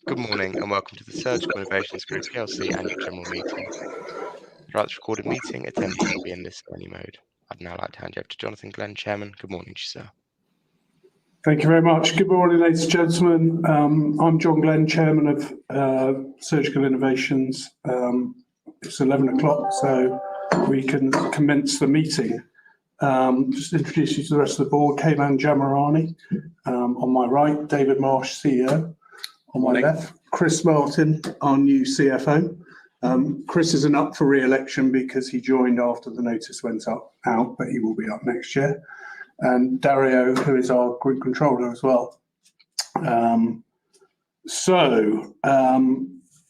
Good morning and welcome to the Surgical Innovations Group PLC Annual General Meeting. Throughout this recorded meeting, attendees will be in listen-only mode. I'd now like to hand you over to Jonathan Glenn, Chairman. Good morning to you, sir. Thank you very much. Good morning, ladies and gentlemen. I'm John Glenn, Chairman of Surgical Innovations. It's 11 o'clock, so we can commence the meeting. Just introduce you to the rest of the board. Kaivan Jamarani on my right, David Marsh, CEO. On my left, Chris Martin, our new CFO. Chris isn't up for re-election because he joined after the notice went out, but he will be up next year. And Dario, who is our group controller as well.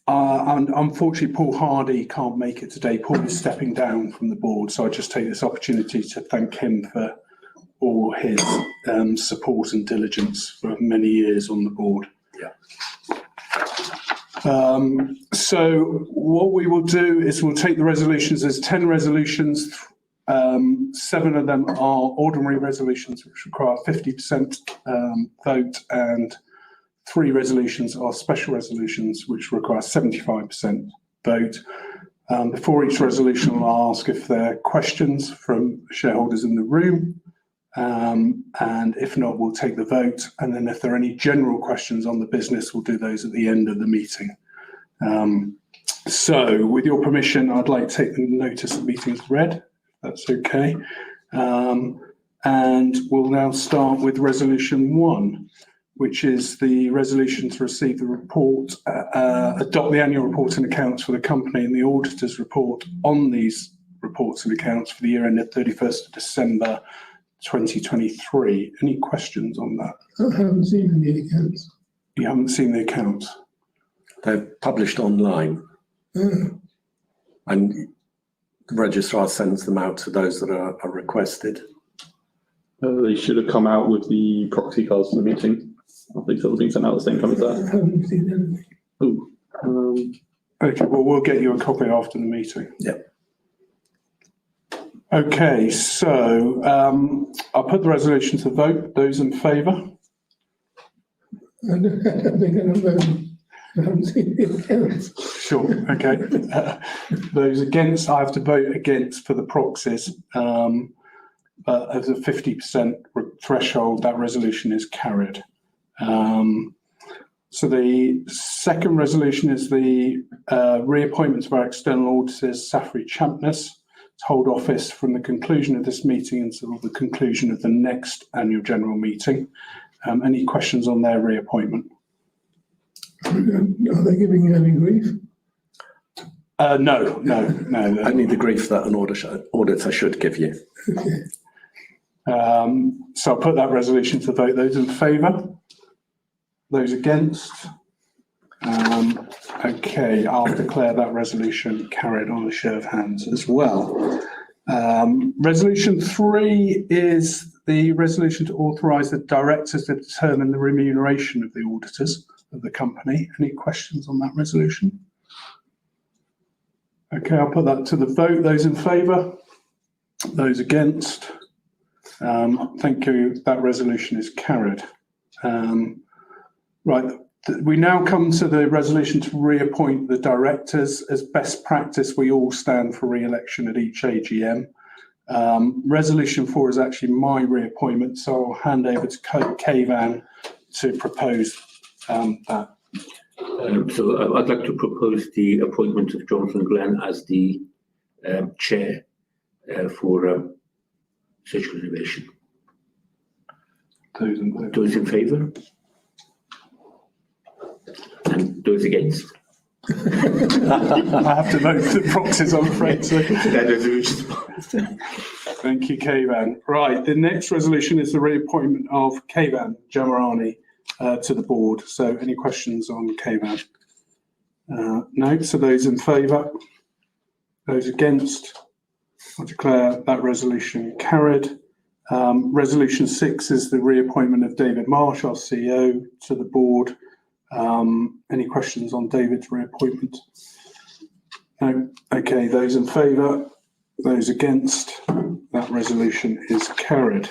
Unfortunately, Paul Hardy can't make it today. Paul is stepping down from the board, so I just take this opportunity to thank him for all his support and diligence for many years on the board. So what we will do is we'll take the resolutions. There's 10 resolutions. 7 of them are ordinary resolutions, which require 50% vote, and 3 resolutions are special resolutions, which require 75% vote. Before each resolution, I'll ask if there are questions from shareholders in the room, and if not, we'll take the vote. And then if there are any general questions on the business, we'll do those at the end of the meeting. So with your permission, I'd like to take the notice of meeting as read. That's okay. And we'll now start with resolution 1, which is the resolution to receive the report, adopt the annual report and accounts for the company and the auditor's report on these reports and accounts for the year ended 31st of December 2023. Any questions on that? I haven't seen any accounts. You haven't seen the accounts? They're published online. And the registrar sends them out to those that are requested. They should have come out with the proxy cards for the meeting. I think they'll be sent out the same time as I that. haven't seen anything. Okay, well, we'll get you a copy after the meeting. Yeah. Okay, so I'll put the resolution to vote. Those in favour? I don't think I'm voting. I haven't seen the accounts. Sure, okay. Those against, I have to vote against for the proxies. But as a 50% threshold, that resolution is carried. So the second resolution is the reappointment of our external auditors, Safri Champness, to hold office from the conclusion of this meeting until the conclusion of the next annual general meeting. Any questions on their reappointment? Are they giving you any grief? No. Only the grief that an auditor should give you. Okay. So I'll put that resolution to vote. Those in favour? Those against? Okay, I'll declare that resolution carried on a show of hands as well. Resolution 3 is the resolution to authorise the directors to determine the remuneration of the auditors of the company. Any questions on that resolution? Okay, I'll put that to the vote. Those in favour? Those against? Thank you. That resolution is carried. Right. We now come to the resolution to reappoint the directors. As best practice, we all stand for re-election at each AGM. Resolution 4 is actually my reappointment, so I'll hand over to Kaivan to propose that. So I'd like to propose the appointment of Jonathan Glenn as the chair for Surgical Innovation. Those in favour? And those against? I have to vote for the proxies, I'm afraid. So. Thank you, Kaivan. Right, the next resolution is the reappointment of Kaivan Jamarani to the board. So any questions on Kaivan? No, so those in favour? Those against? I declare that resolution carried. Resolution 6 is the reappointment of David Marsh, our CEO, to the board. Any questions on David's reappointment? No. Okay, those in favour, those against, that resolution is carried.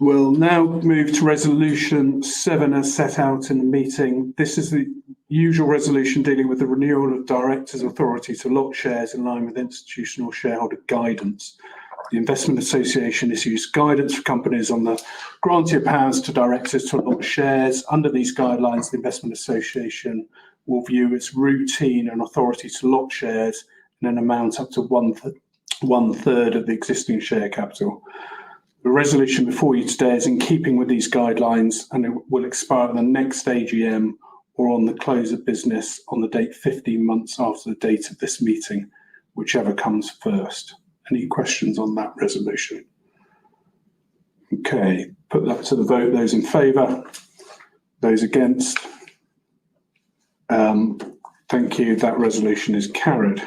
We'll now move to resolution 7 as set out in the meeting. This is the usual resolution dealing with the renewal of directors' authority to allot shares in line with institutional shareholder guidance. The Investment Association issues guidance for companies on the granting of powers to directors to allot shares. Under these guidelines, the Investment Association will view its routine and authority to allot shares in an amount up to one third of the existing share capital. The resolution before you today is in keeping with these guidelines and it will expire at the next AGM or on the close of business on the date 15 months after the date of this meeting, whichever comes first. Any questions on that resolution? Okay, put that to the vote. Those in favour? Those against? Thank you. That resolution is carried.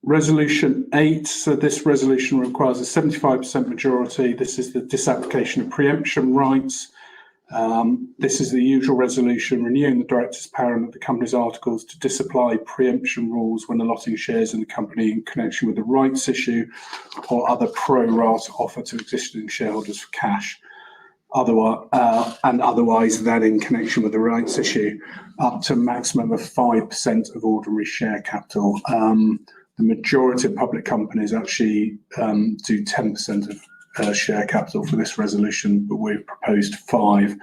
Resolution 8. So this resolution requires a 75% majority. This is the disapplication of preemption rights. This is the usual resolution renewing the director's power under the company's articles to disapply preemption rules when allotting shares in the company in connection with the rights issue or other pro rata offer to existing shareholders for cash. Otherwise than in connection with the rights issue, up to a maximum of 5% of ordinary share capital. The majority of public companies actually do 10% of share capital for this resolution, but we've proposed 5.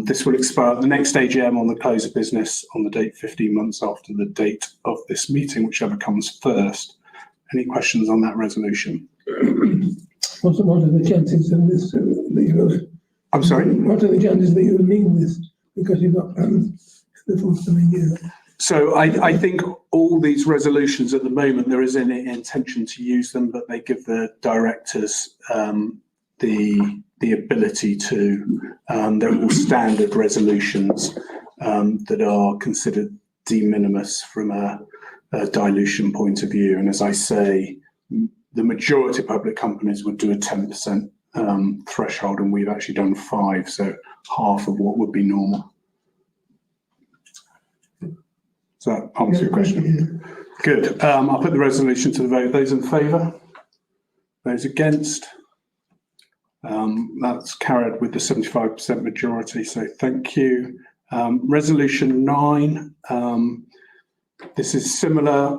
This will expire at the next AGM on the close of business on the date 15 months after the date of this meeting, whichever comes first. Any questions on that resolution? What are the chances of this? I'm sorry? What are the chances that you will need this? Because you've got plans for the forthcoming year. So I think all these resolutions at the moment, there is an intention to use them, but they give the directors the ability to. They're all standard resolutions that are considered de minimis from a dilution point of view. And as I say, the majority of public companies would do a 10% threshold, and we've actually done 5, so half of what would be normal. Does that answer your question? Good. I'll put the resolution to the vote. Those in favour? Those against? That's carried with the 75% majority, so thank you. Resolution 9. This is similar.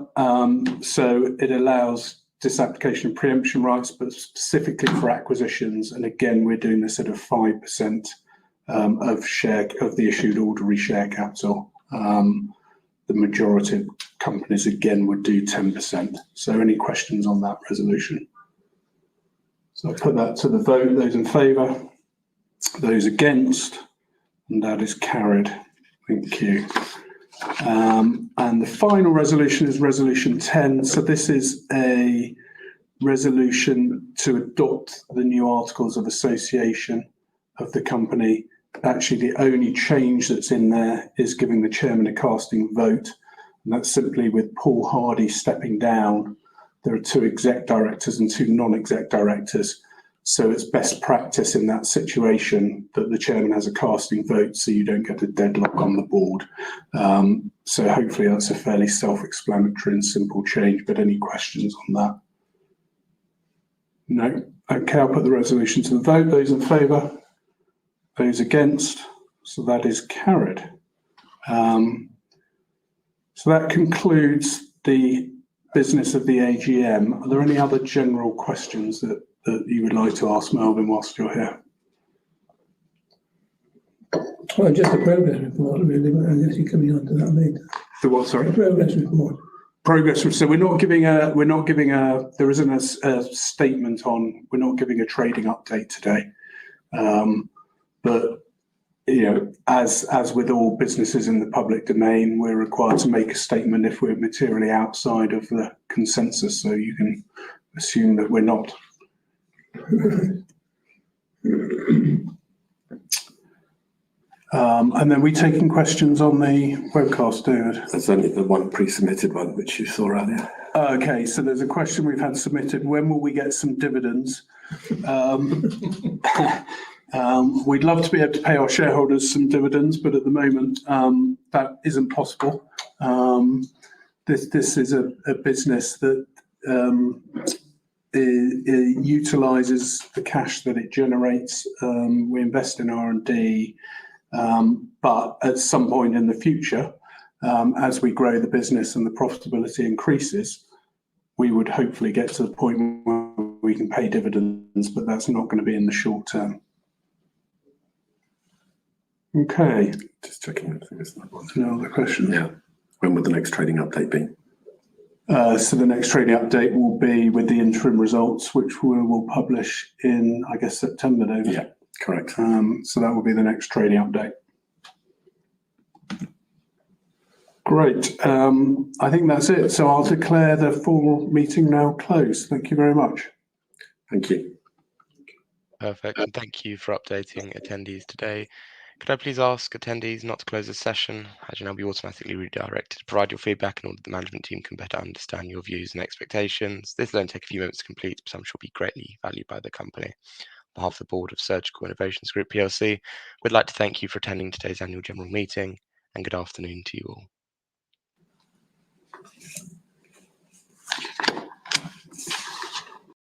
So it allows disapplication of preemption rights, but specifically for acquisitions. And again, we're doing this at a 5% of the issued ordinary share capital. The majority of companies again would do 10%. So any questions on that resolution? So I'll put that to the vote. Those in favour, those against, and that is carried. Thank you. And the final resolution is resolution 10. So this is a resolution to adopt the new articles of association of the company. Actually, the only change that's in there is giving the chairman a casting vote. And that's simply with Paul Hardy stepping down. There are 2 exec directors and 2 non-exec directors. So it's best practice in that situation that the chairman has a casting vote so you don't get a deadlock on the board. So hopefully that's a fairly self-explanatory and simple change, but any questions on that? No? Okay, I'll put the resolution to the vote. Those in favour? Those against? So that is carried. So that concludes the business of the AGM. Are there any other general questions that you would like to ask Melvin whilst you're here? Well, just a progress report, really, but I guess you're coming on to that later. The what, sorry? A progress report. Progress. So there isn't a statement on, we're not giving a trading update today. But, you know, as with all businesses in the public domain, we're required to make a statement if we're materially outside of the consensus. So you can assume that we're not. And then we taking questions on the webcast, David? There's only the one pre-submitted one, which you saw earlier. Okay, so there's a question we've had submitted. When will we get some dividends? We'd love to be able to pay our shareholders some dividends, but at the moment that isn't possible. This is a business that utilises the cash that it generates. We invest in R&D, but at some point in the future, as we grow the business and the profitability increases, we would hopefully get to the point where we can pay dividends, but that's not going to be in the short term. Okay. Just checking. I think there's No other questions? Yeah. When would the next trading update be? So the next trading update will be with the interim results, which we will publish in, I guess, September, David. Yeah, correct. So that will be the next trading update. Great. I think that's it. So I'll declare the formal meeting now closed. Thank you very much. Thank you. Perfect. And thank you for updating attendees today. Could I please ask attendees not to close the session, as you'll now be automatically redirected to provide your feedback in order that the management team can better understand your views and expectations. This will only take a few moments to complete, but I'm sure will be greatly valued by the company. On behalf of the Board of Surgical Innovations Group PLC, we'd like to thank you for attending today's annual general meeting, and good afternoon to you all.